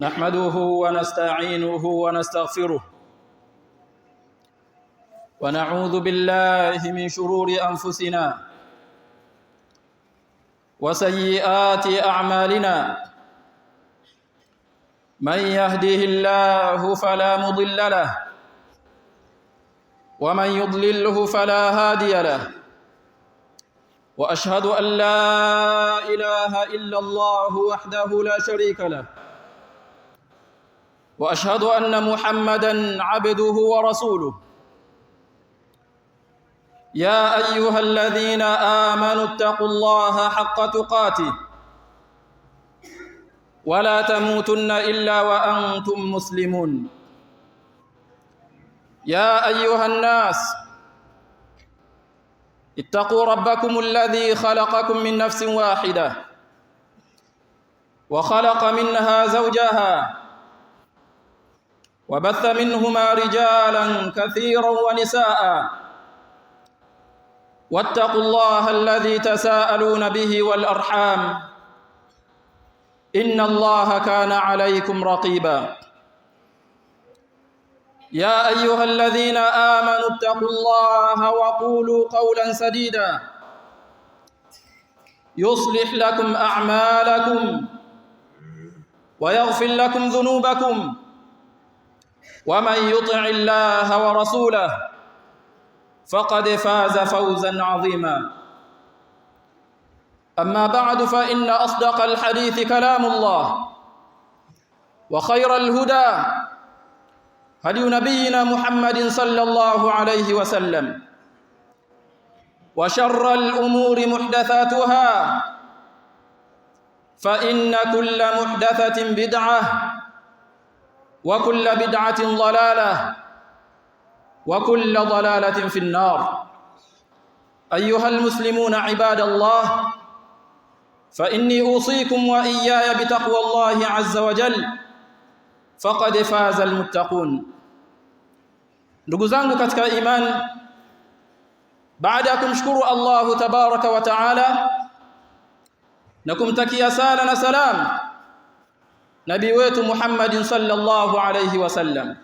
نحمده ونستعينه ونستغفره ونعوذ بالله من شرور أنفسنا وسيئات أعمالنا من يهده الله فلا مضل له ومن يضلله فلا هادي له وأشهد أن لا إله إلا الله وحده لا شريك له وأشهد أن محمدًا عبده ورسوله يا أيها الذين آمنوا اتقوا الله حق تقاته ولا تموتن إلا وأنتم مسلمون يا أيها الناس اتقوا ربكم الذي خلقكم من نفس واحدة وخلق منها زوجها وبث منهما رجالا كثيرا ونساء واتقوا الله الذي تساءلون به والأرحام إن الله كان عليكم رقيبا يا أيها الذين آمنوا اتقوا الله وقولوا قولا سديدا يصلح لكم أعمالكم ويغفر لكم ذنوبكم ومن يطع الله ورسوله فقد فاز فوزا عظيما أما بعد فإن أصدق الحديث كلام الله وخير الهدى هدي نبينا محمد صلى الله عليه وسلم وشر الأمور محدثاتها فإن كل محدثة بدعة وكل بدعة ضلالة وكل ضلالة في النار أيها المسلمون عباد الله فإني أوصيكم وإياي بتقوى الله عز وجل فقد فاز المتقون ndugu zangu katika imani baada ya kumshukuru Allah tabaraka wa taala na kumtakia sala na salam nabii wetu Muhammad sallallahu alayhi wasallam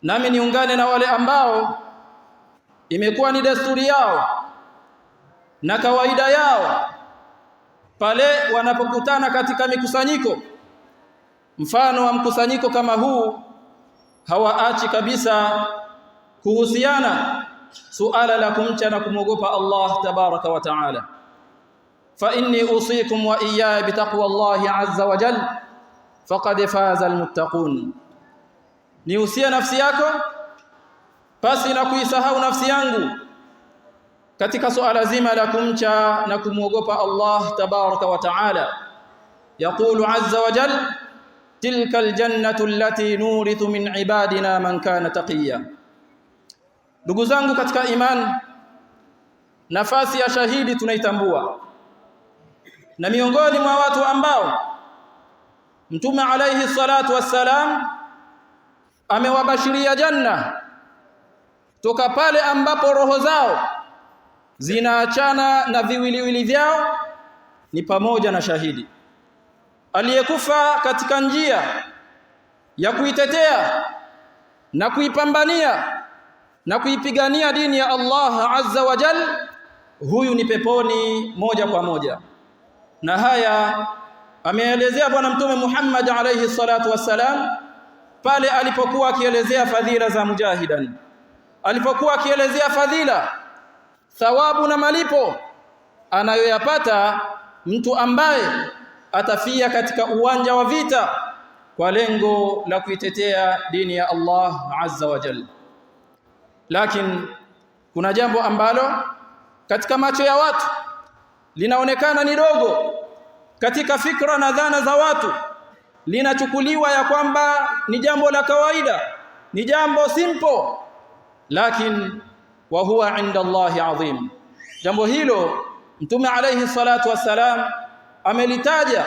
nami niungane na wale ambao imekuwa ni desturi yao na kawaida yao pale wanapokutana katika mikusanyiko mfano wa mkusanyiko kama huu hawaachi kabisa kuhusiana suala la kumcha na kumwogopa Allah tabaraka wa taala fa inni usikum wa iyaya bitaqwa Allah azza wa jalla faqad faza almuttaqun niusia nafsi yako pasi na kuisahau nafsi yangu katika suala zima la kumcha na kumwogopa Allah tabaraka wa taala yaqulu azza wa jalla tilka aljannatu allati nurithu min ibadina man kana taqiya ndugu zangu katika imani nafasi ya shahidi tunaitambua na miongoni mwa watu ambao Mtume alayhi salatu wassalam amewabashiria janna toka pale ambapo roho zao zinaachana na viwiliwili vyao ni pamoja na shahidi aliyekufa katika njia ya kuitetea na kuipambania na kuipigania dini ya Allah azza wa jalla huyu ni peponi moja kwa moja na haya ameelezea bwana mtume Muhammad alayhi salatu wassalam pale alipokuwa akielezea fadhila za mujahidan alipokuwa akielezea fadhila thawabu na malipo anayoyapata mtu ambaye atafia katika uwanja wa vita kwa lengo la kuitetea dini ya Allah azza wa jalla lakini kuna jambo ambalo katika macho ya watu linaonekana ni dogo katika fikra na dhana za watu linachukuliwa ya kwamba ni jambo la kawaida ni jambo simple lakini wa huwa inda Allah adhim jambo hilo mtume alayhi salatu wassalam amelitaja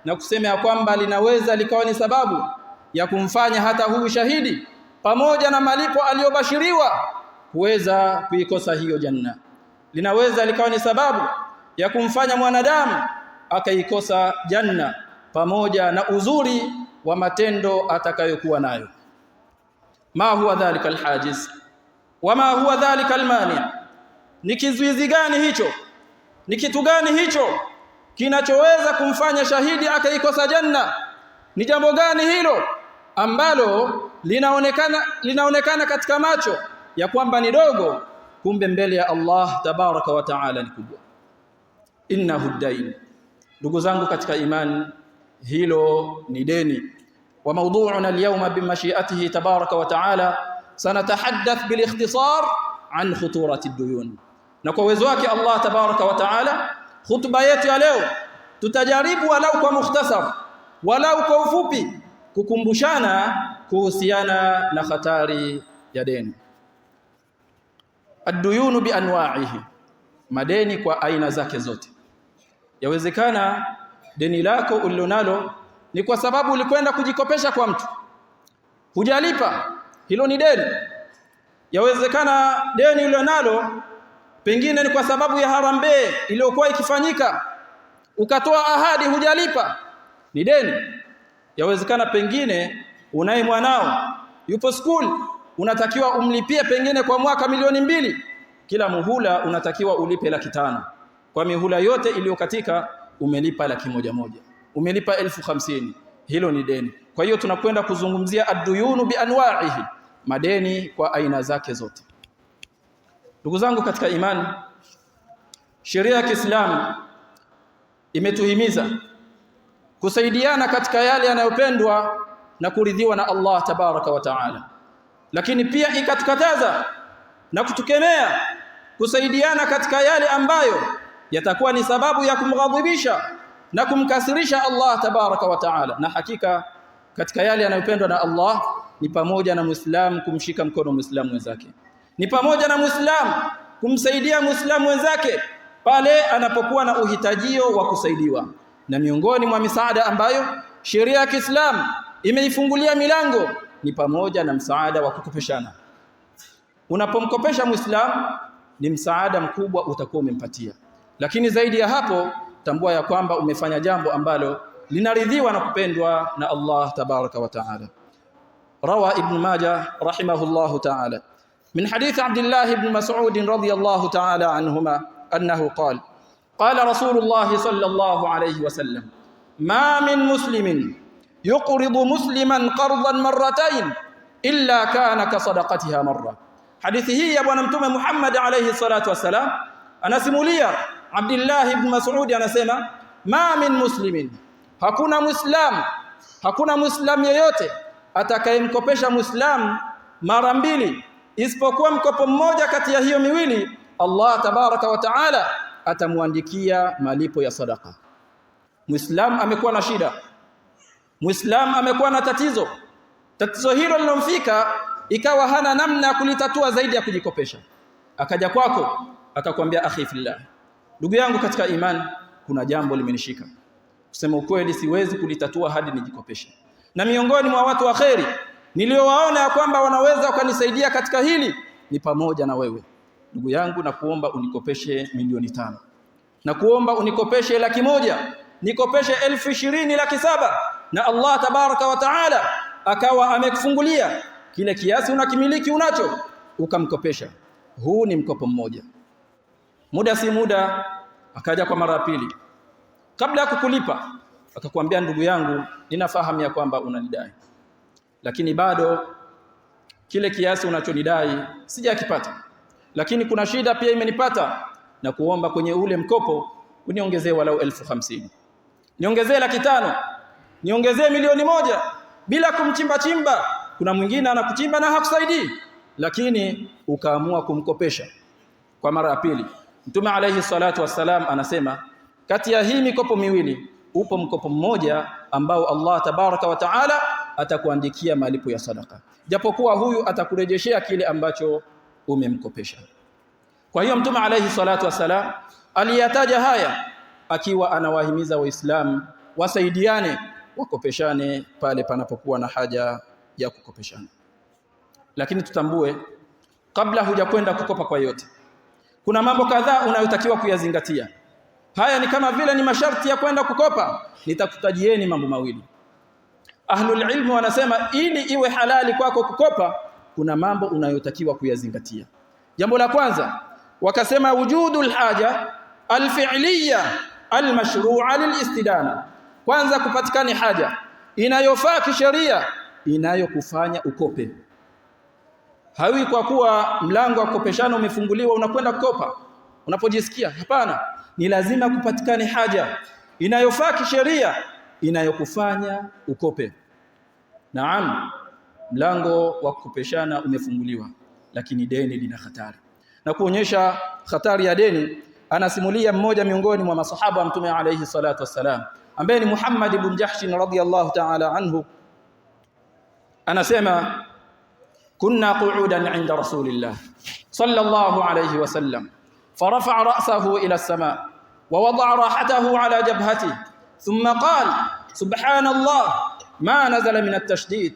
na kusema ya kwamba linaweza likawa ni sababu ya kumfanya hata huyu shahidi pamoja na malipo aliyobashiriwa kuweza kuikosa hiyo janna linaweza likawa ni sababu ya kumfanya mwanadamu akaikosa janna pamoja na uzuri wa matendo atakayokuwa nayo. Ma huwa dhalika alhajiz wama huwa dhalika almani, ni kizuizi gani hicho, ni kitu gani hicho kinachoweza kumfanya shahidi akaikosa janna? Ni jambo gani hilo ambalo linaonekana katika macho ya kwamba ni dogo, kumbe mbele ya Allah tabaraka wa taala ni kubwa? Innahu dain, ndugu zangu katika imani, hilo ni deni. Wa mawdu'una al-yawma bimashi'atihi tabaraka wa taala sanatahaddath bil ikhtisar an khuturati ad-duyun, na kwa uwezo wake Allah tabaraka wa taala khutba yetu ya leo tutajaribu walau kwa mukhtasar, walau kwa ufupi, kukumbushana kuhusiana na hatari ya deni. Ad-duyunu bi anwa'ihi, madeni kwa aina zake zote. Yawezekana deni lako ulilonalo ni kwa sababu ulikwenda kujikopesha kwa mtu, hujalipa, hilo ni deni. Yawezekana deni ulilonalo pengine ni kwa sababu ya harambee iliyokuwa ikifanyika, ukatoa ahadi hujalipa, ni deni. Yawezekana pengine unaye mwanao yupo school, unatakiwa umlipie pengine kwa mwaka 2,000,000, kila muhula unatakiwa ulipe 500,000. Kwa mihula yote iliyokatika umelipa 100,000, umelipa 50,000, hilo ni deni. Kwa hiyo tunakwenda kuzungumzia ad-duyunu bi anwa'ihi, madeni kwa aina zake zote. Ndugu zangu katika imani, sheria ya Kiislamu imetuhimiza kusaidiana katika yale yanayopendwa na kuridhiwa na Allah tabaraka wa taala, lakini pia ikatukataza na kutukemea kusaidiana katika yale ambayo yatakuwa ni sababu ya kumghadhibisha na kumkasirisha Allah tabaraka wa taala. Na hakika katika yale yanayopendwa na Allah ni pamoja na Muislamu kumshika mkono Muislamu mwenzake, ni pamoja na Muislamu kumsaidia Muislamu mwenzake pale anapokuwa na uhitajio wa kusaidiwa. Na miongoni mwa misaada ambayo sheria ya Kiislamu imeifungulia milango ni pamoja na msaada wa kukopeshana. Unapomkopesha Muislamu ni msaada mkubwa utakuwa umempatia, lakini zaidi ya hapo tambua ya kwamba umefanya jambo ambalo linaridhiwa na kupendwa na Allah tabaraka wa taala. Rawa Ibn Majah rahimahullahu taala min hadith Abdullah ibn Mas'ud radiyallahu taala anhuma annahu qala qala Rasulullah sallallahu alayhi wasallam ma min muslimin yuqridu musliman qardan marratayn illa kana ka sadaqatiha marra. Hadithi hii ya bwana mtume Muhammad alayhi salatu wasalam anasimulia Abdullah ibn Mas'ud, anasema ma min muslimin, hakuna muislam yeyote atakayemkopesha muislam mara mbili isipokuwa mkopo mmoja kati ya hiyo miwili Allah tabaraka wa taala atamwandikia malipo ya sadaqa. Muislam amekuwa na shida, Muislam amekuwa na tatizo hilo lilomfika ikawa hana namna ya kulitatua zaidi ya kujikopesha, akaja kwako akakwambia akhi fillah, ndugu yangu katika imani, kuna jambo limenishika, kusema ukweli siwezi kulitatua hadi nijikopeshe, na miongoni mwa watu wa kheri niliowaona ya kwamba wanaweza wakanisaidia katika hili ni pamoja na wewe. Ndugu yangu, na kuomba unikopeshe 5,000,000, na kuomba unikopeshe 100,000, nikopeshe 20,000 7,000, na Allah tabaraka wa taala akawa amekufungulia kile kiasi unakimiliki unacho ukamkopesha. Huu ni mkopo mmoja. Muda si muda akaja kwa mara ya pili, kabla ya kukulipa akakwambia, ndugu yangu, ninafahamu ya kwamba unanidai, lakini bado kile kiasi unachonidai sijakipata, lakini kuna shida pia imenipata, na kuomba kwenye ule mkopo uniongezee walau 50,000, niongezee 500,000, niongezee 1,000,000, bila kumchimba. Kuna mwingine anakuchimba na hakusaidii, lakini ukaamua kumkopesha kwa mara ya pili. Mtume alayhi salatu wassalam anasema kati ya hii mikopo miwili upo mkopo mmoja ambao Allah tabaraka wa taala atakuandikia malipo ya sadaqa, japokuwa huyu atakurejeshea kile ambacho umemkopesha. Kwa hiyo Mtume alayhi salatu wassalam aliyataja haya akiwa anawahimiza Waislamu wasaidiane, wakopeshane pale panapokuwa na haja ya kukopeshana. Lakini tutambue, kabla hujakwenda kukopa kwa yote, kuna mambo kadhaa unayotakiwa kuyazingatia. Haya ni kama vile ni masharti ya kwenda kukopa. Nitakutajieni mambo mawili. Ahlul ilmu wanasema ili iwe halali kwako kukopa, kuna mambo unayotakiwa kuyazingatia. Jambo la kwanza, wakasema wujudul haja alfi'liya almashru'a lilistidana. Kwanza kupatikane haja inayofaa kisheria inayokufanya ukope. Hawi kwa kuwa mlango wa kukopeshana umefunguliwa unakwenda kukopa unapojisikia. Hapana, ni lazima kupatikane haja inayofaa kisheria inayokufanya ukope. Naam, mlango wa kukopeshana umefunguliwa, lakini deni lina hatari. Na kuonyesha hatari ya deni, anasimulia mmoja miongoni mwa masahaba wa Mtume alayhi salatu wassalam, ambaye ni Muhammad ibn Jahsh radhiyallahu ta'ala anhu. Anasema kunna qu'udan 'inda rasulillah sallallahu alayhi wasallam farafa'a ra'sahu ila as-sama' wa wada'a rahatahu ala jabhatihi thumma qala subhanallah ma nazala min at-tashdid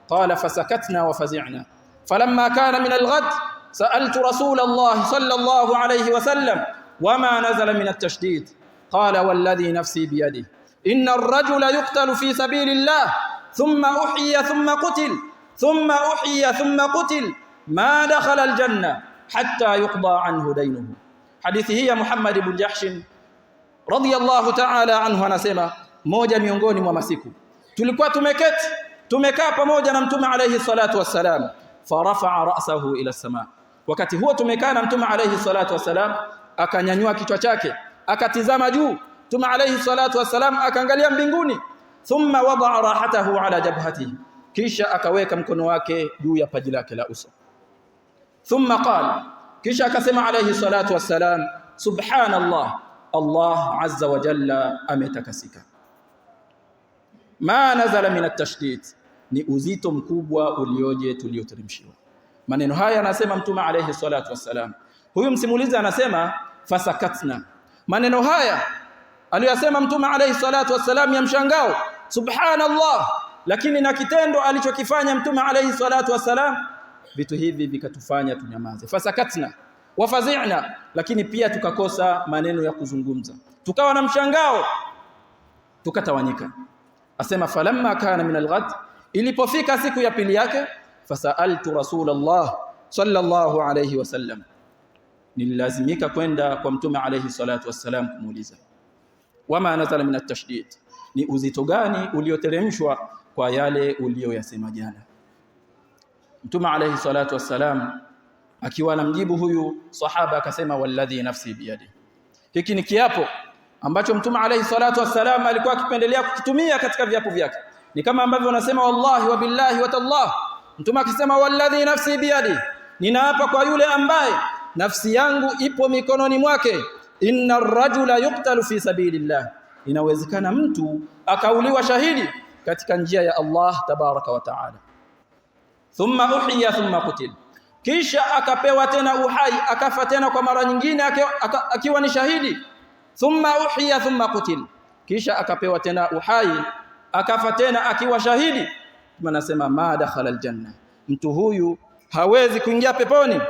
qala fasakatna wa fazi'na falamma kana min al-ghad sa'altu rasulallah sallallahu alayhi wasallam wama nazala min at-tashdid qala walladhi nafsi biyadihi inna ar-rajula yuqtalu fi sabilillah thumma uhiya thumma qutil ثم أحيي ثم قتل ما دخل الجنة حتى يقضى عنه دينه. Hadithi hii ya Muhammad ibn Jahsh radhiyallahu ta'ala anhu anasema, moja miongoni mwa masiku tulikuwa tumekaa pamoja na Mtume alayhi salatu wassalam, farafa'a ra'sahu ila as-sama'. Wakati huo tumekaa na Mtume alayhi salatu wassalam, akanyanyua kichwa chake akatizama juu. Mtume alayhi salatu wassalam akaangalia mbinguni. Thumma wada'a rahatahu ala jabhatihi, kisha akaweka mkono wake juu ya paji lake la uso. Thumma qala, kisha akasema alayhi salatu wassalam, subhanallah, Allah azza wa jalla ametakasika. Ma nazala min at-tashdid, ni uzito mkubwa ulioje tulioteremshiwa. Maneno haya anasema Mtume alayhi salatu wassalam. Huyu msimulizi anasema fasakatna. Maneno haya aliyosema Mtume alayhi salatu wassalam ya mshangao, subhanallah, lakini na kitendo alichokifanya Mtume alayhi salatu wassalam, vitu hivi vikatufanya tunyamaze. Fasakatna wa fazi'na, lakini pia tukakosa maneno ya kuzungumza, tukawa na mshangao, tukatawanyika. Asema falamma kana min al-ghad, ilipofika siku ya pili yake, fasaltu rasulullah sallallahu alayhi wasallam, nililazimika kwenda kwa Mtume alayhi salatu wassalam kumuuliza, wama nazala min at-tashdid, ni uzito gani ulioteremshwa kwa yale ulioyasema jana. Mtume alayhi salatu wassalam akiwa anamjibu huyu sahaba akasema, walladhi nafsi biyadi. Hiki ni kiapo ambacho Mtume alayhi salatu wassalam alikuwa akipendelea kukitumia katika viapo vyake. Ni kama ambavyo wanasema wallahi wa billahi wa tallah. Mtume akisema walladhi nafsi biyadi, ninaapa kwa yule ambaye nafsi yangu ipo mikononi mwake, inna ar-rajula yuqtalu fi sabilillah, inawezekana mtu akauliwa shahidi katika njia ya Allah tabaraka wa taala. Thumma uhiya thumma qutil, kisha akapewa tena uhai, akafa tena kwa mara nyingine akiwa ni shahidi. Thumma uhiya thumma qutil, kisha akapewa tena uhai, akafa tena akiwa shahidi. Tunasema ma dakhala aljanna, mtu huyu hawezi kuingia peponi.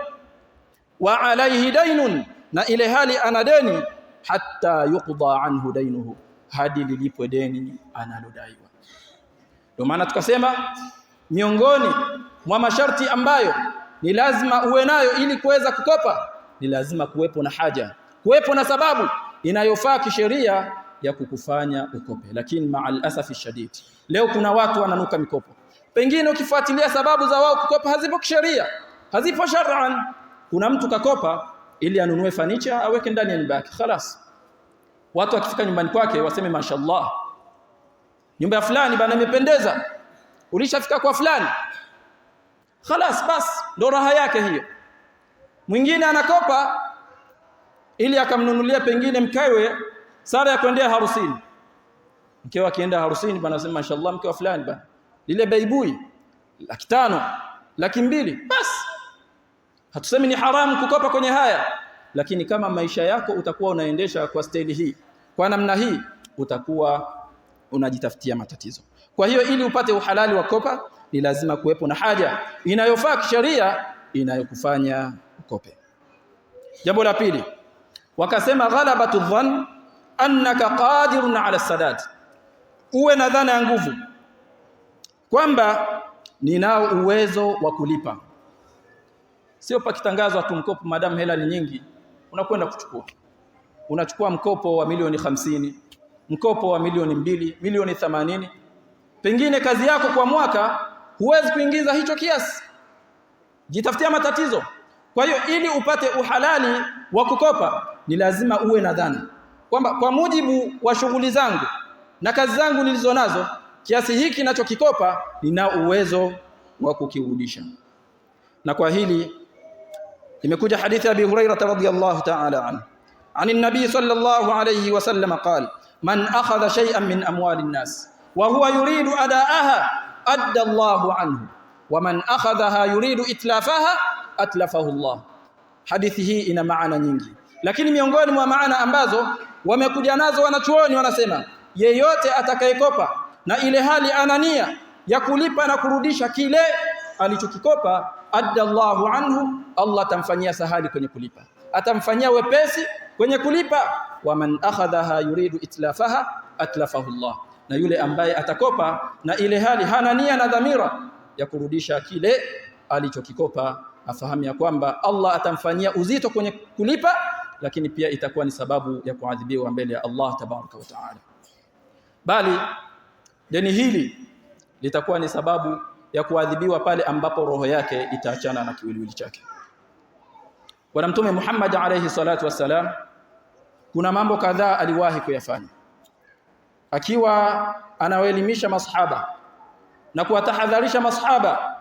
Wa alayhi daynun, na ile hali ana deni, hatta yuqda anhu daynuhu, hadi lilipwe deni analodaiwa. Ndio maana tukasema miongoni mwa masharti ambayo ni lazima uwe nayo ili kuweza kukopa, ni lazima kuwepo na haja, kuwepo na sababu inayofaa kisheria ya kukufanya ukope. Lakini ma'al asafi shadid, leo kuna watu wananuka mikopo. Pengine ukifuatilia sababu za wao kukopa hazipo kisheria, hazipo shar'an. Kuna mtu kakopa ili anunue furniture aweke ndani ya nyumba yake, خلاص. Watu wakifika nyumbani kwake waseme mashallah, nyumba ya fulani bana imependeza, ulishafika kwa fulani, خلاص, bas ndo raha yake hiyo. Mwingine anakopa ili akamnunulia pengine mkewe sare ya kuendea harusini. Mkewe akienda harusini bana sema mashallah, mke wa fulani bana, lile baibui 500,000 200,000, bas. Hatusemi ni haramu kukopa kwenye haya, lakini kama maisha yako utakuwa unaendesha kwa staili hii, kwa namna hii, utakuwa unajitafutia matatizo. Kwa hiyo ili upate uhalali wa kopa, ni lazima kuwepo na haja inayofaa kisheria inayokufanya ukope. Jambo la pili, wakasema ghalabatu dhann annaka qadirun ala sadad, uwe na dhana ya nguvu kwamba ninao uwezo wa kulipa. Sio pakitangazwa tu mkopo madamu hela ni nyingi unakwenda kuchukua. Unachukua mkopo wa milioni 50, mkopo wa milioni 2, milioni 80. Pengine kazi yako kwa mwaka huwezi kuingiza hicho kiasi. Jitafutia matatizo. Kwa hiyo ili upate uhalali wa kukopa ni lazima uwe na dhana kwamba kwa mujibu wa shughuli zangu na kazi zangu nilizonazo, kiasi hiki ninachokikopa nina uwezo wa kukirudisha. Na kwa hili imekuja hadithi ya Abi Hurairah radhiyallahu ta'ala anhu عن النبي صلى الله عليه وسلم قال: من أخذ شيئا من أموال الناس وهو يريد أداءها أدى الله عنه ومن أخذها يريد إتلافها أتلفه الله. Hadithi hii ina maana nyingi, lakini miongoni mwa maana ambazo wamekuja nazo wanachuoni wanasema, yeyote atakayekopa na ile hali anania ya kulipa na kurudisha kile alichokikopa, adda Allahu anhu, Allah atamfanyia sahali kwenye kulipa, atamfanyia wepesi kwenye kulipa. Wa man akhadhaha yuridu itlafaha atlafahu Allah, na yule ambaye atakopa na ile hali hana nia na dhamira ya kurudisha kile alichokikopa, afahamu ya kwamba Allah atamfanyia uzito kwenye kulipa, lakini pia itakuwa ni sababu ya kuadhibiwa mbele ya Allah tabaraka wa taala. Bali deni hili litakuwa ni sababu ya kuadhibiwa pale ambapo roho yake itaachana na kiwiliwili chake. Bwana Mtume Muhammad alayhi salatu wassalam, kuna mambo kadhaa aliwahi kuyafanya akiwa anawaelimisha masahaba na kuwatahadharisha masahaba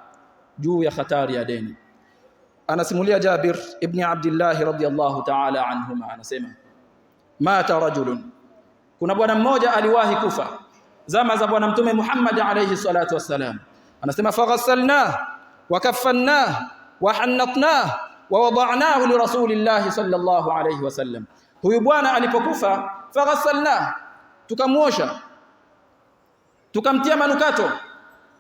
juu ya hatari ya deni. Anasimulia Jabir ibn Abdullah radhiyallahu ta'ala anhuma, anasema mata rajulun, kuna bwana mmoja aliwahi kufa zama za Bwana Mtume Muhammad alayhi salatu wassalam. Anasema faghassalnah wa kaffannah wa hannatnah wa wada'nahu li rasulillahi sallallahu alayhi wasallam. Huyu bwana alipokufa, faghassalnah, tukamuosha, tukamtia manukato,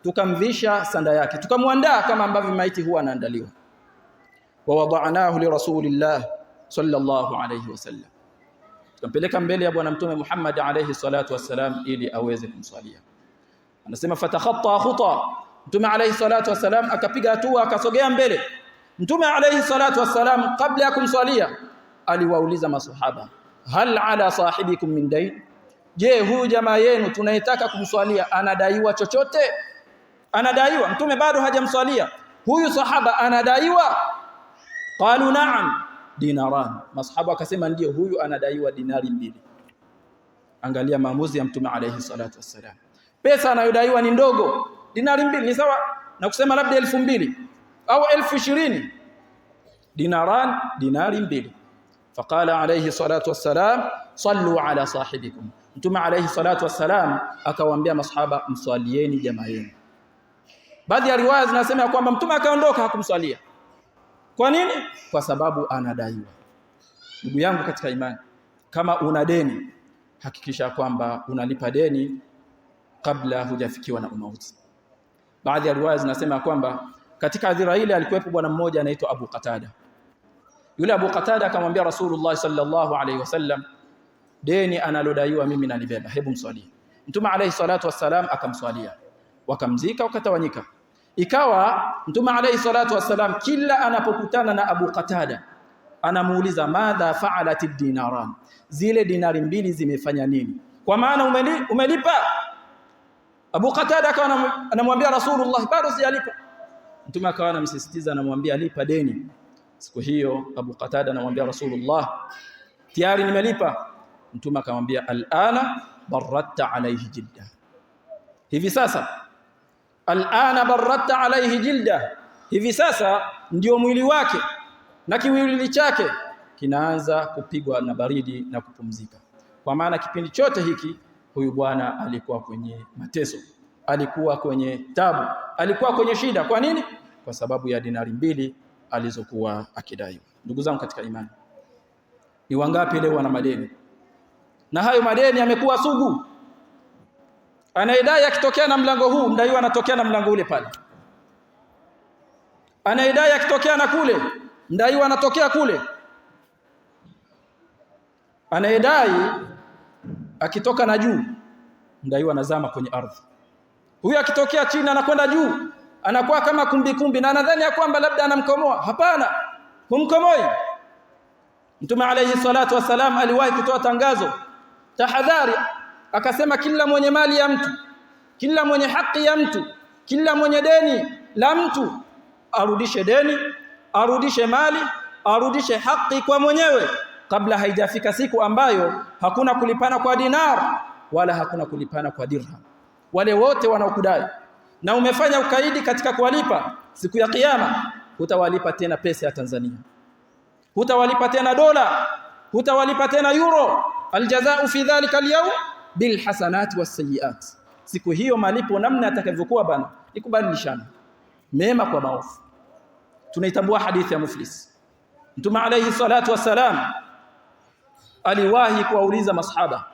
tukamvisha sanda yake, tukamwandaa kama ambavyo maiti huwa anaandaliwa. Wa wada'nahu li rasulillah sallallahu alayhi wasallam, tukampeleka mbele ya Bwana Mtume Muhammad alayhi salatu wassalam ili aweze kumswalia. Anasema fatakhatta khuta, Mtume alayhi salatu wassalam akapiga hatua, akasogea mbele. Mtume alayhi salatu wassalam kabla ya kumswalia aliwauliza maswahaba, hal ala sahibikum min dayn, je, huyu jamaa yenu tunayetaka kumswalia anadaiwa chochote? Anadaiwa? Mtume bado hajamswalia, huyu sahaba anadaiwa? Qalu na'am dinaran, masahaba akasema ndio, huyu anadaiwa dinari 2. Angalia maamuzi ya Mtume alayhi salatu wassalam. Pesa anayodaiwa ni ndogo, dinari 2 ni sawa na kusema labda 2,000 au 20,000. Dinaran, dinari 2. Faqala alayhi salatu wassalam sallu ala sahibikum, Mtume alayhi salatu wassalam akawaambia masahaba, mswalieni jamaa yenu. Baadhi ya riwaya zinasema kwamba Mtume akaondoka hakumswalia. Kwa nini? Kwa sababu anadaiwa. Ndugu yangu katika imani, kama una deni, hakikisha kwamba unalipa deni kabla hujafikiwa na umauti. Baadhi ya riwaya zinasema kwamba katika hadhira ile alikuwepo bwana mmoja anaitwa Abu Qatada. Yule Abu Qatada akamwambia Rasulullah sallallahu alayhi wasallam, deni analodaiwa mimi nalibeba, hebu mswalie. Mtume alayhi salatu wassalam akamswalia, wakamzika, wakatawanyika. Ikawa Mtume alayhi salatu wassalam kila anapokutana na Abu Qatada anamuuliza, madha fa'alat ad-dinaran, zile dinari 2 zimefanya nini? Kwa maana umelipa? Abu Qatada akawa anamwambia Rasulullah, bado sijalipa. Mtume akawa anamsisitiza, anamwambia lipa deni. Siku hiyo Abu Qatada anamwambia Rasulullah, tayari nimelipa. Mtume akamwambia, al'ana barratta alayhi jilda, hivi sasa al'ana barratta alayhi jilda, hivi sasa ndio mwili wake na kiwiliwili chake kinaanza kupigwa na baridi na kupumzika. Kwa maana kipindi chote hiki huyu bwana alikuwa kwenye mateso, alikuwa kwenye tabu, alikuwa kwenye shida. Kwa nini? Kwa sababu ya dinari 2 alizokuwa akidaiwa. Ndugu zangu katika imani, ni wangapi leo wana madeni, na hayo madeni yamekuwa sugu? Anayedai akitokea na mlango huu, mdaiwa anatokea na mlango ule pale. Anayedai akitokea na kule, mdaiwa anatokea kule. Anayedai akitoka na juu mdaiwa anazama kwenye ardhi. Huyu akitokea chini anakwenda juu anakuwa kama kumbi na anadhani ya kwamba labda anamkomoa. Hapana, humkomoi. Mtume alayhi salatu wasalam aliwahi kutoa tangazo, tahadhari, akasema kila mwenye mali ya mtu, kila mwenye haki ya mtu, kila mwenye deni la mtu arudishe deni, arudishe mali, arudishe haki kwa mwenyewe kabla haijafika siku ambayo hakuna kulipana kwa dinar wala hakuna kulipana kwa dirham. Wale wote wanaokudai na umefanya ukaidi katika kuwalipa, siku ya kiyama hutawalipa tena pesa ya Tanzania, hutawalipa tena dola, hutawalipa tena euro. Aljazaa fi dhalika alyawm bilhasanati wassayiat. Siku hiyo malipo namna atakavyokuwa bana ni kubadilishana mema kwa maovu. Tunaitambua hadithi ya muflis. Mtume alayhi salatu wassalam aliwahi kuwauliza masahaba,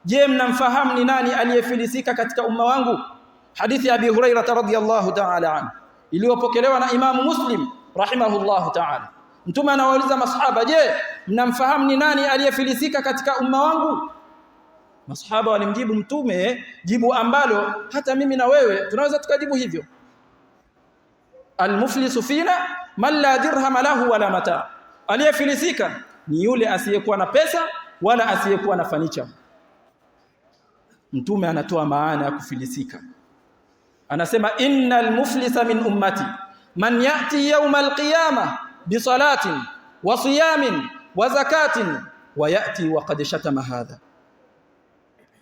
je, mnamfahamu ni nani aliyefilisika katika umma wangu? Hadithi ya Abi Hurairah radhiyallahu ta'ala anhu iliyopokelewa na Imamu Muslim rahimahullahu ta'ala. Mtume anawauliza masahaba, je, mnamfahamu ni nani aliyefilisika katika umma wangu? Masahaba walimjibu Mtume jibu ambalo hata mimi na wewe tunaweza tukajibu hivyo. Almuflisu fina man la dirham lahu wala mata. Aliyefilisika ni yule asiyekuwa na pesa wala asiyekuwa na fanicha. Mtume anatoa maana ya kufilisika. Anasema innal muflisa min ummati man yati yawm alqiyamah bi salatin wa siyamin wa zakatin wa yati wa qad shatama hadha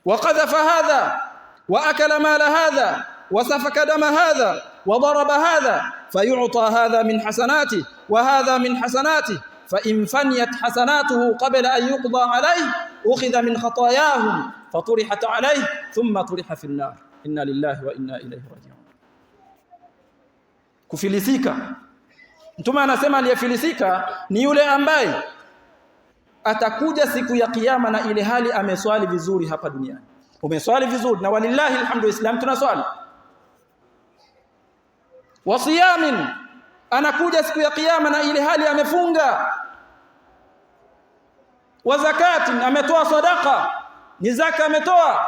wa qadhafa hadha wa akala mala hadha wa safaka dama hadha wa daraba hadha fayu'ta hadha min hasanati wa hadha min hasanati fa in faniyat hasanatuhu qabla an yuqda alayhi ukhidha min khatayahum faturihat alayhi thumma turiha fi an-nar. Inna lillahi wa inna ilayhi raji'un. Kufilisika, Mtume anasema aliyefilisika ni yule ambaye atakuja siku ya kiyama na ile hali ameswali vizuri hapa duniani. Umeswali vizuri na walillahi alhamdu, Islam tunaswali. Wasiyamin, anakuja siku ya kiyama na ile hali amefunga. Wa zakatin, ametoa sadaqa, ni zaka ametoa.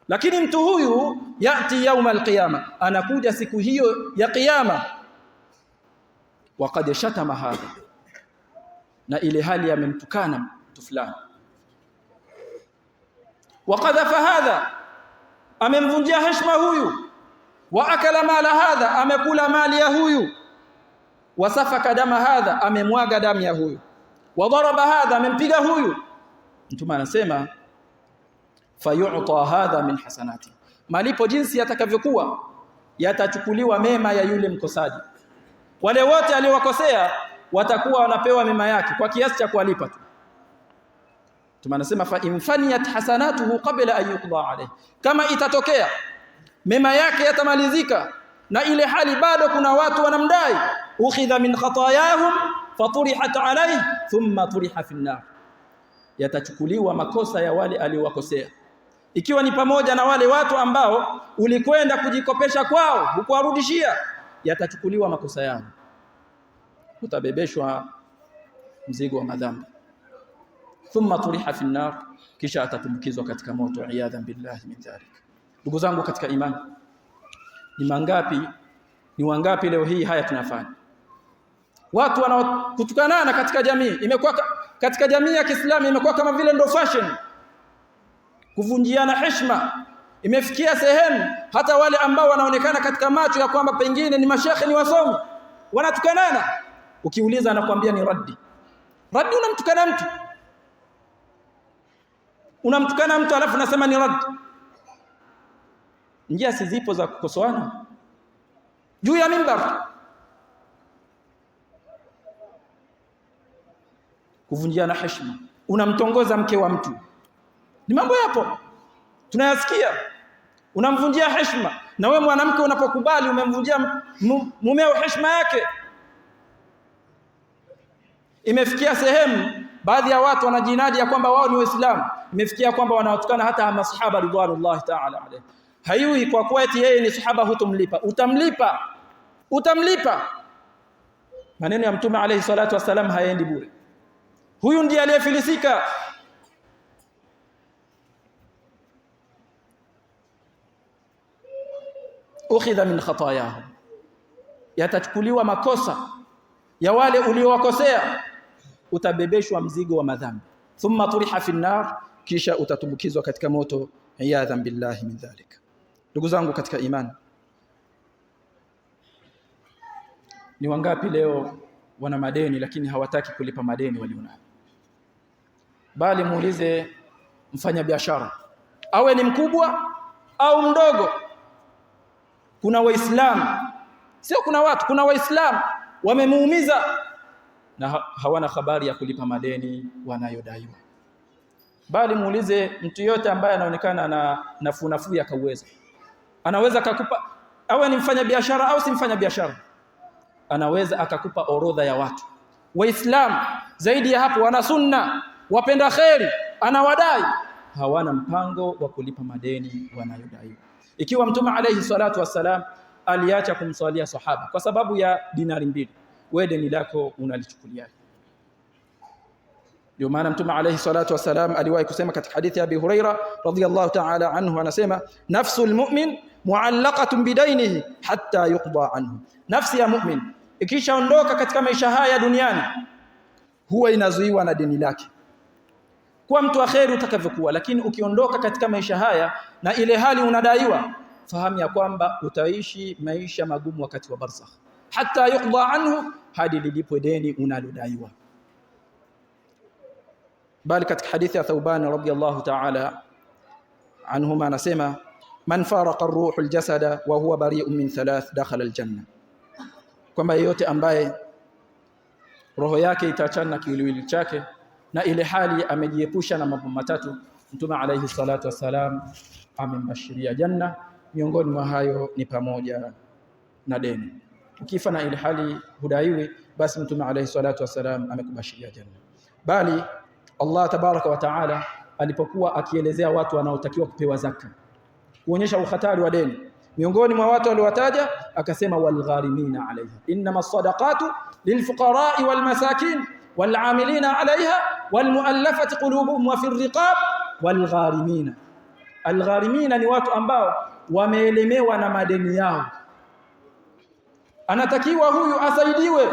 Lakini mtu huyu yati yaum alqiyama, anakuja siku hiyo ya kiyama waqad shatama hadha, na ile hali amemtukana mtu fulani. Waqadhafa hadha, amemvunjia heshima huyu. Wa akala mala hadha, amekula mali ya huyu. Wasafaka dama hadha, amemwaga damu ya huyu. Wa daraba hadha, amempiga huyu. Mtume anasema fayu'ta hadha min hasanati, malipo jinsi yatakavyokuwa yatachukuliwa mema ya yule mkosaji. Wale wote aliowakosea watakuwa wanapewa mema yake kwa kiasi cha kuwalipa tu. Tumanasema fa infaniyat hasanatuhu qabla an yuqda alayhi, kama itatokea mema yake yatamalizika na ile hali bado kuna watu wanamdai, ukhidha min khatayahum faturihat alayhi thumma turiha fi an-nar, yatachukuliwa makosa ya wale aliowakosea, ikiwa ni pamoja na wale watu ambao ulikwenda kujikopesha kwao hukuwarudishia, yatachukuliwa makosa yao, utabebeshwa mzigo wa madhambi. Thumma turiha fi an-nar, kisha atatumbukizwa katika moto, iyadhan billahi min dhalik. Ndugu zangu katika imani, ni wangapi leo hii haya tunafanya? Watu wanaokutukanana katika jamii, imekuwa katika jamii ya Kiislamu imekuwa kama vile ndo fashion, kuvunjiana heshima. Imefikia sehemu hata wale ambao wanaonekana katika macho ya kwamba pengine ni mashekhe, ni wasomi, wanatukanana. Ukiuliza anakuambia ni raddi. Raddi? Unamtukana mtu alafu unasema ni raddi. Njia si zipo za kukosoana juu ya mimbar? Kuvunjiana heshima, unamtongoza mke wa mtu, ni mambo yapo tunayasikia. Unamvunjia heshima, na wewe mwanamke unapokubali umemvunjia mumeo heshima yake. Imefikia sehemu baadhi ya watu wanajinadi ya kwamba wao ni Waislamu, imefikia kwamba wanawatukana hata masahaba ridwanullahi ta'ala alayhi. Hayui kwa kuwa eti yeye ni sahaba hutomlipa. Utamlipa. Maneno ya Mtume alayhi salatu wasalam hayaendi bure. Huyu ndiye aliyefilisika. ukhidha min khatayahum, yatachukuliwa makosa ya wale uliowakosea, utabebeshwa mzigo wa madhambi. Thumma turiha fi an-nar, kisha utatumbukizwa katika moto, iyadhan billahi min dhalika. Ndugu zangu katika imani, ni wangapi leo wana madeni lakini hawataki kulipa madeni walionayo? Bali muulize mfanya biashara, awe ni mkubwa au mdogo. Kuna waislamu, sio kuna watu, kuna waislamu wamemuumiza na hawana habari ya kulipa madeni wanayodaiwa. Bali muulize mtu yote ambaye anaonekana na nafuu ya kauweza, anaweza akakupa, awe ni mfanya biashara au si mfanya biashara, anaweza akakupa orodha ya watu waislamu. Zaidi ya hapo, wana sunna, wapenda kheri, anawadai, hawana mpango wa kulipa madeni wanayodaiwa. Ikiwa Mtume alayhi salatu wassalam aliacha kumswalia sahaba kwa sababu ya dinari 2, wewe deni lako unalichukulia. Ndio maana Mtume alayhi salatu wassalam aliwahi kusema katika hadithi ya Abi Huraira radhiyallahu ta'ala anhu, anasema nafsul mu'min mu'allaqatun bidainihi hatta yuqda anhu. Nafsi ya mu'min ikishaondoka katika maisha haya duniani huwa inazuiwa na deni lake. Kwa mtu akheri utakavyokuwa, lakini ukiondoka katika maisha haya na ile hali unadaiwa, fahamu ya kwamba utaishi maisha magumu wakati wa barzakh, hatta yuqda anhu, hadi lilipwe deni unalodaiwa. Bali katika hadithi ya Thauban radhiyallahu ta'ala anhuma anasema man faraqa ar-ruhu al-jasada wa huwa bari'un min 3 dakhala al-janna, kwamba yeyote ambaye roho yake itaachana na kiwiliwili chake na ile hali amejiepusha na mambo matatu, Mtume alayhi salatu wasalam amembashiria janna. Miongoni mwa hayo ni pamoja na deni. Ukifa na ile hali hudaiwi, basi Mtume alayhi salatu wasalam amekubashiria janna. Bali Allah tabaraka wa taala alipokuwa akielezea watu wanaotakiwa kupewa zaka, kuonyesha uhatari wa deni, miongoni mwa watu aliowataja akasema walgharimina alaiha, innamas sadaqatu lilfuqara'i walmasakin wal'amilina 'alayha walmu'allafati qulubuhum wa fir riqab walgharimina. Algharimina ni watu ambao wameelemewa na madeni yao, anatakiwa huyu asaidiwe.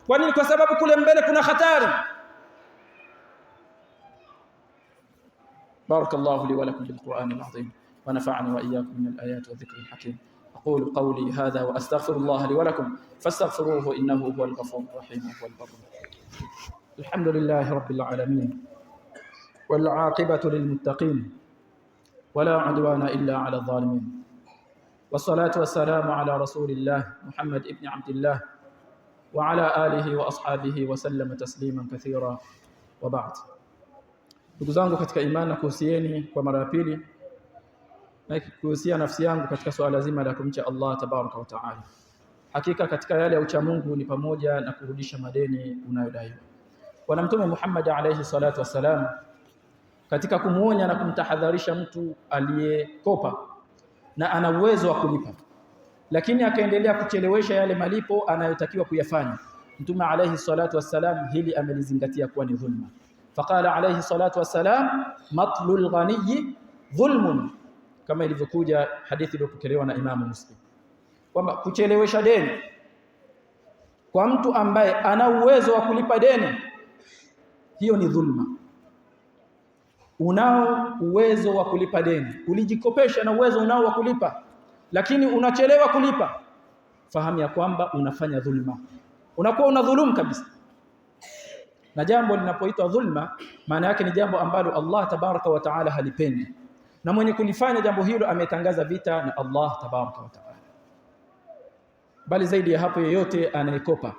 Kwa nini? Kwa sababu kule mbele kuna hatari. Barakallahu li wa lakum bil Qur'anil azim wa nafa'ani wa iyyakum min al ayati wa dhikril hakim. أقول قولي هذا وأستغفر الله لي ولكم فاستغفروه إنه هو الغفور الرحيم وهو البر. الحمد لله رب العالمين والعاقبة للمتقين ولا عدوان إلا على الظالمين، والصلاة والسلام على رسول الله محمد ابن عبد الله وعلى آله وأصحابه وسلم تسليما كثيرا وبعد. Ndugu zangu katika imani, na kuhusieni kwa mara ya pili na kuhusia nafsi yangu katika swala zima la kumcha Allah tabaraka wa taala. Hakika katika yale ya ucha Mungu ni pamoja na kurudisha madeni unayodaiwa. Bwana Mtume Muhammad alayhi salatu wasalam katika kumuonya na kumtahadharisha mtu aliyekopa na ana uwezo wa kulipa, lakini akaendelea kuchelewesha yale malipo anayotakiwa kuyafanya, Mtume alayhi salatu wasalam hili amelizingatia kuwa ni dhulma. Faqala alayhi salatu wasalam matlul ghaniyi dhulmun, kama ilivyokuja hadithi iliyopokelewa na Imam Muslim kwamba kuchelewesha deni kwa mtu ambaye ana uwezo wa kulipa deni, hiyo ni dhulma. Unao uwezo wa kulipa deni, ulijikopesha na uwezo unao wa kulipa, lakini unachelewa kulipa, fahamu ya kwamba unafanya dhulma, unakuwa unadhulumu kabisa. Na jambo linapoitwa dhulma, maana yake ni jambo ambalo Allah tabaraka wa taala halipendi, na mwenye kulifanya jambo hilo ametangaza vita na Allah tabaraka wa taala. Bali zaidi ya hapo, yeyote anayekopa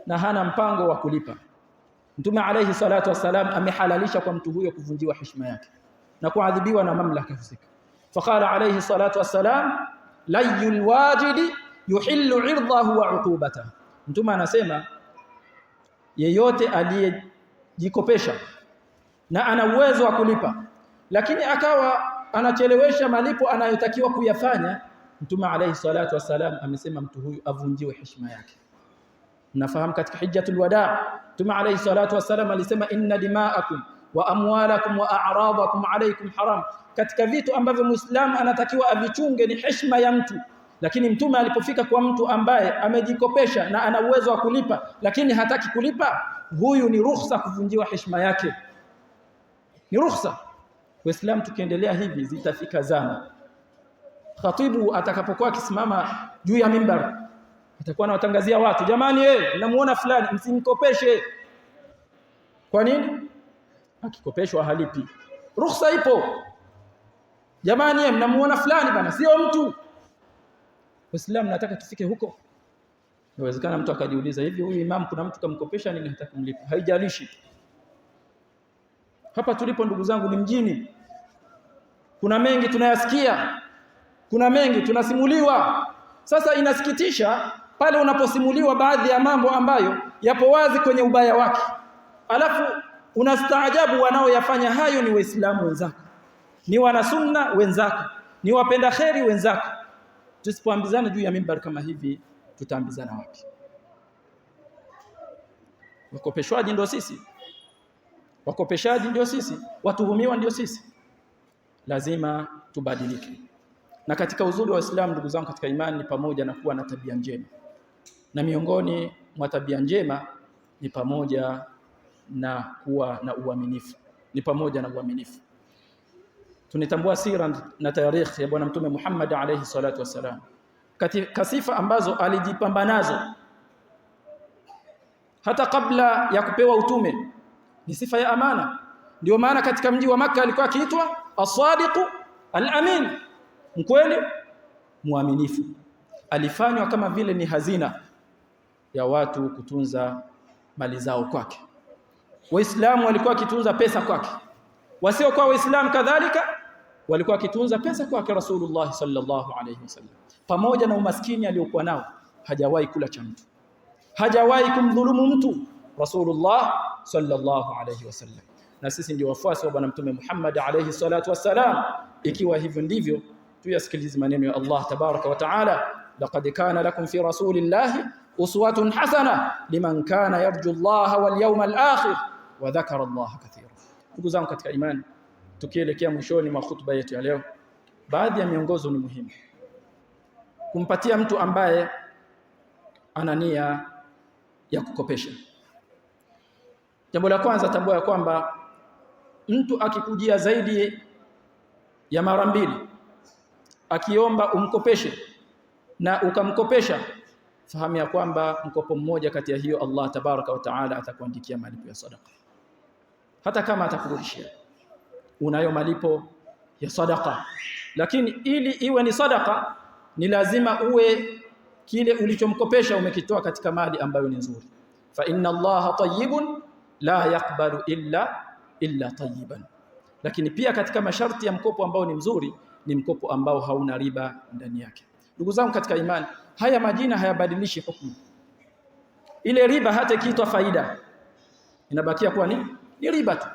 na hana mpango wa kulipa, Mtume alayhi salatu wasalam amehalalisha kwa mtu huyo kuvunjiwa heshima yake na kuadhibiwa na mamlaka husika. Faqala alayhi salatu wasalam layyul wajidi yuhillu 'irdahu wa 'uqubatahu. Mtume anasema yeyote aliyejikopesha na ana uwezo wa kulipa, lakini akawa anachelewesha malipo anayotakiwa kuyafanya, Mtume alayhi salatu wasalam amesema mtu huyu avunjiwe heshima yake. Mnafahamu katika hijjatul wadaa Mtume alayhi salatu wasalam alisema inna dima'akum wa amwalakum wa a'radakum alaykum haram. Katika vitu ambavyo Muislamu anatakiwa avichunge ni heshima ya mtu Lakini Mtume alipofika kwa mtu ambaye amejikopesha na ana uwezo wa kulipa lakini hataki kulipa, huyu ni ruhusa kuvunjiwa heshima yake. Ni ruhusa. Waislamu tukiendelea hivi zitafika zama khatibu atakapokuwa akisimama juu ya mimbar atakuwa anawatangazia watu, jamani namuona fulani msimkopeshe. Kwa nini? Akikopeshwa halipi. Ruhusa ipo. Jamani mnamuona fulani bana sio mtu. Waislamu nataka tufike huko. Inawezekana mtu akajiuliza, hivi huyu imam kuna mtu kamkopesha nini hata kumlipa? Haijalishi. Hapa tulipo ndugu zangu ni mjini. Kuna mengi tunayasikia. Kuna mengi tunasimuliwa. Sasa inasikitisha pale unaposimuliwa baadhi ya mambo ambayo yapo wazi kwenye ubaya wake. Alafu unastaajabu wanaoyafanya hayo ni Waislamu wenzako. Ni wanasunna wenzako. Ni wapenda kheri wenzako. Tusipoambizana juu ya mimbar kama hivi tutaambizana wapi? Wakopeshwaji ndio sisi. Wakopeshaji ndio sisi. Watuhumiwa ndio sisi. Lazima tubadilike. Na katika uzuri wa Uislamu ndugu zangu katika imani ni pamoja na kuwa na tabia njema. Na miongoni mwa tabia njema ni pamoja na kuwa na uaminifu. Ni pamoja na uaminifu. Tunitambua sira na tarikh ya bwana Mtume Muhammad alayhi salatu wasalam. Katika sifa ambazo alijipamba nazo hata kabla ya kupewa utume ni sifa ya amana. Ndio maana katika mji wa Makka alikuwa akiitwa as-sadiq al-amin, mkweli muaminifu. Alifanywa kama vile ni hazina ya watu kutunza mali zao kwake. Waislamu walikuwa kitunza pesa kwake. Wasio kwa Waislamu kadhalika walikuwa kitunza pesa kwake Rasulullah sallallahu alayhi wasallam. Pamoja na umaskini aliokuwa nao, hajawahi kula cha mtu. Hajawahi kumdhulumu mtu Rasulullah sallallahu alayhi wasallam. Na sisi ndio wafuasi wa bwana Mtume Muhammad alayhi salatu wasalam. Ikiwa hivyo ndivyo, tuyasikilize maneno ya Allah tabaraka wa taala, laqad kana lakum fi rasulillahi uswatun hasana liman kana yarju Allah wal yawmal akhir wa dhakara Allah kathira. Ndugu zangu katika imani, tukielekea mwishoni mwa khutba yetu ya leo, baadhi ya miongozo ni muhimu kumpatia mtu ambaye ana nia ya kukopesha. Jambo la kwanza, tambua ya kwamba mtu akikujia zaidi ya mara mbili akiomba umkopeshe na ukamkopesha, fahamu ya kwamba mkopo mmoja kati ya hiyo Allah tabaraka wa taala atakuandikia malipo ya sadaqa. Hata kama atakurudishia, unayo malipo ya sadaqa. Lakini ili iwe ni sadaqa ni lazima uwe kile ulichomkopesha umekitoa katika mali ambayo ni nzuri. Fa inna Allaha tayyibun la yaqbalu illa tayyiban. Lakini pia katika masharti ya mkopo ambao ni mzuri ni mkopo ambao hauna riba ndani yake. Ndugu zangu katika imani, haya majina hayabadilishi hukumu. Ile riba hata ikiitwa faida inabakia kuwa ni riba tu.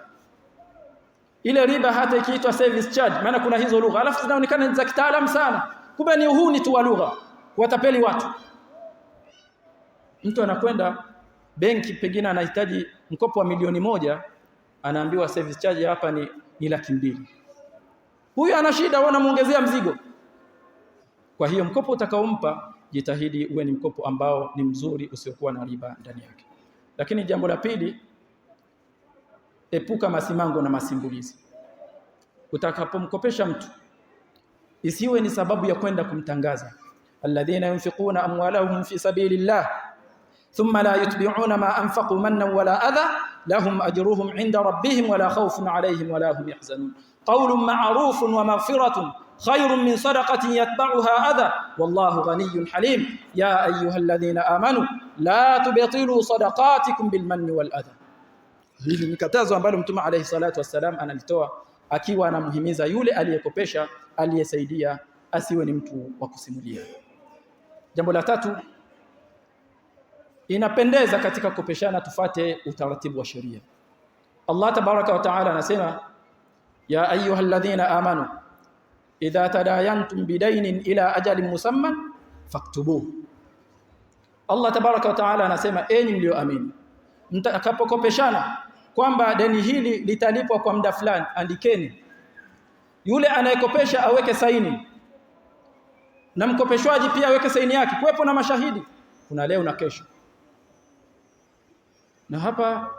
Ile riba hata ikiitwa service charge, maana kuna hizo lugha alafu zinaonekana ni za kitaalamu sana, kumbe ni uhuni tu wa lugha, watapeli watu. Mtu anakwenda benki, pengine anahitaji mkopo wa milioni 1, anaambiwa service charge hapa ni 200,000. Huyu ana shida, wanamuongezea mzigo. Kwa hiyo mkopo utakaompa jitahidi uwe ni mkopo ambao ni mzuri, usiokuwa na riba ndani yake. Lakini jambo la pili, epuka masimango na masimbulizi. Utakapomkopesha mtu isiwe ni sababu ya kwenda kumtangaza, alladhina yunfiquna amwalahum fi sabilillah thumma la yutbi'una ma anfaqu mannan wala adha lahum ajruhum 'inda rabbihim wala khawfun 'alayhim wala hum yahzanun. Qawlun ma'rufun wa maghfiratun khayrun min sadaqatin yatba'uha adha wallahu ghaniyyun halim. Ya ayyuhalladhina amanu la tubtilu sadaqatikum bilmanni wal adha. Hili ni katazo ambalo Mtume alayhi salatu wasalam analitoa akiwa anamhimiza yule aliyekopesha, aliyesaidia, asiwe ni mtu wa kusimulia. Jambo la tatu, inapendeza katika kukopeshana tufate utaratibu wa sheria. Allah tabaraka wa taala anasema, ya ayyuhalladhina amanu idha tadayantum bidaynin ila ajalin musamman faktubuhu. Allah tabaraka wa taala anasema, enyi mlioamini, mtakapokopeshana kwamba deni hili litalipwa kwa muda fulani, andikeni. Yule anayekopesha aweke saini. na mkopeshwaji pia aweke saini yake, kuwepo na mashahidi. Kuna leo na kesho. Na hapa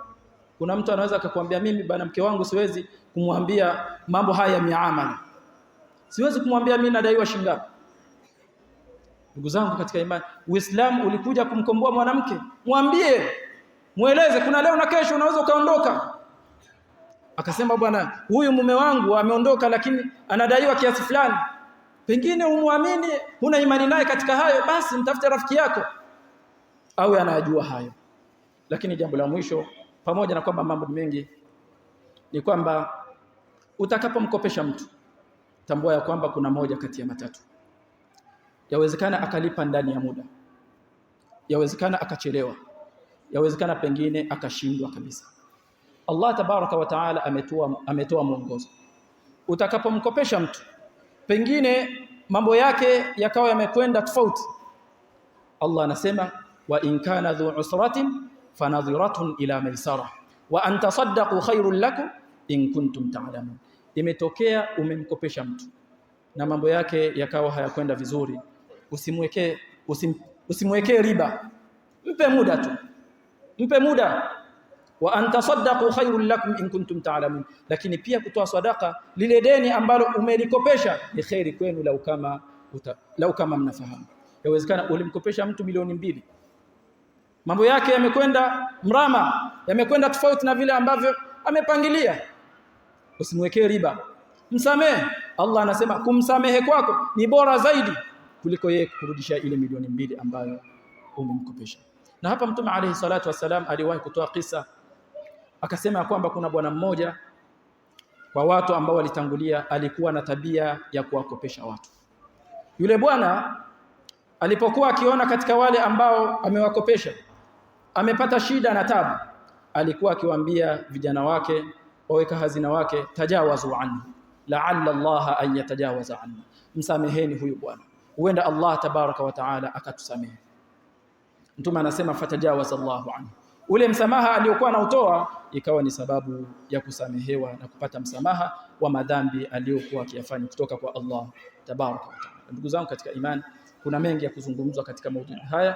kuna mtu anaweza akakwambia, mimi bana, mke wangu siwezi kumwambia mambo haya ya miamala, siwezi kumwambia mimi nadaiwa shilingi ngapi. Ndugu zangu katika imani, Uislamu ulikuja kumkomboa mwanamke. Mwambie, mueleze, kuna leo na kesho, unaweza ukaondoka. Akasema, bwana, huyu mume wangu ameondoka lakini anadaiwa kiasi fulani. Pengine umwamini, huna imani naye katika hayo, basi mtafute rafiki yako awe anajua hayo. Lakini jambo la mwisho, pamoja na kwamba mambo mengi, ni kwamba utakapomkopesha mtu, tambua ya kwamba kuna moja kati ya matatu. Yawezekana akalipa ndani ya muda, yawezekana akachelewa, yawezekana pengine akashindwa kabisa. Allah tabaraka wa taala ametoa mwongozo. Utakapomkopesha mtu, pengine mambo yake yakawa yamekwenda tofauti, Allah anasema, wa in kana dhu usratin fanadhiratun ila maisara wa an tasaddaqu khairul lakum in kuntum ta'lamun. Imetokea umemkopesha mtu na mambo yake yakawa hayakwenda vizuri, usimwekee riba, mpe muda tu, mpe muda. Wa an tasaddaqu khairul lakum in kuntum ta'lamun. Lakini pia kutoa sadaka lile deni ambalo umelikopesha ni khairi kwenu lau kama mnafahamu. Yawezekana ulimkopesha mtu milioni 2, mambo yake yamekwenda mrama, yamekwenda tofauti na vile ambavyo amepangilia. Usimwekee riba, msamehe. Allah anasema kumsamehe kwako ni bora zaidi kuliko yeye kurudisha ile milioni 2 ambayo umemkopesha. Na hapa Mtume alayhi salatu wasalam aliwahi kutoa kisa, akasema kwamba kuna bwana mmoja kwa watu ambao walitangulia, alikuwa na tabia ya kuwakopesha watu. Yule bwana alipokuwa akiona katika wale ambao amewakopesha amepata shida na tabu, alikuwa akiwaambia vijana wake, waweka hazina wake, tajawazu anhu la'alla Allah an yatajawaza anhu, msameheni huyu bwana, huenda Allah tabaraka wa taala akatusamehe. Mtume anasema fatajawaza Allahu anhu, ule msamaha aliyokuwa anautoa ikawa ni sababu ya kusamehewa na kupata msamaha wa madhambi aliyokuwa akiyafanya kutoka kwa Allah tabaraka wa taala. Ndugu zangu katika imani, kuna mengi ya kuzungumzwa katika maudhui haya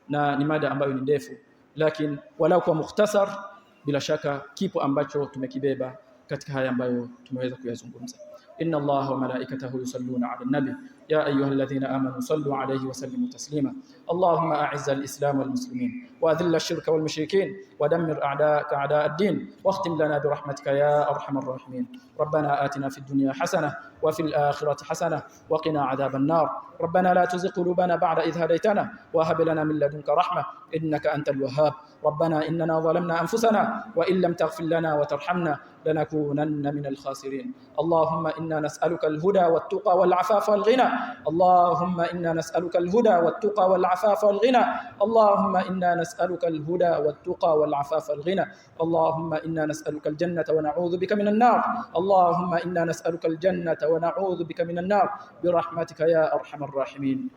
na ni mada ambayo ni ndefu, lakini walau kwa mukhtasar, bila shaka kipo ambacho tumekibeba katika haya ambayo tumeweza kuyazungumza. Inna Allaha wa malaikatahu yusalluna 'alan nabi ya ayyuhalladhina amanu sallu 'alayhi wa sallimu taslima. Allahumma a'izza al-islam wal muslimin wa adhilla ash-shirka wal mushrikeen wa dammir a'da'aka a'da' ad-din wakhtim lana bi rahmatika ya arhamar rahimin. Rabbana atina fid dunya hasanah wa fil akhirati hasanah wa qina 'adhaban nar. Rabbana la tuzigh qulubana ba'da idh hadaytana wa hab lana min ladunka rahmah innaka antal wahhab. ربنا إننا ظلمنا أنفسنا وإن لم تغفر لنا وترحمنا لنكونن من الخاسرين. اللهم إنا نسألك الهدى والتقى والعفاف والغنى. اللهم إنا نسألك الهدى والتقى والعفاف والغنى. اللهم إنا نسألك الهدى والتقى والعفاف والغنى. اللهم إنا نسألك الجنة ونعوذ بك من النار. اللهم إنا نسألك الجنة ونعوذ بك من النار برحمتك يا أرحم الراحمين.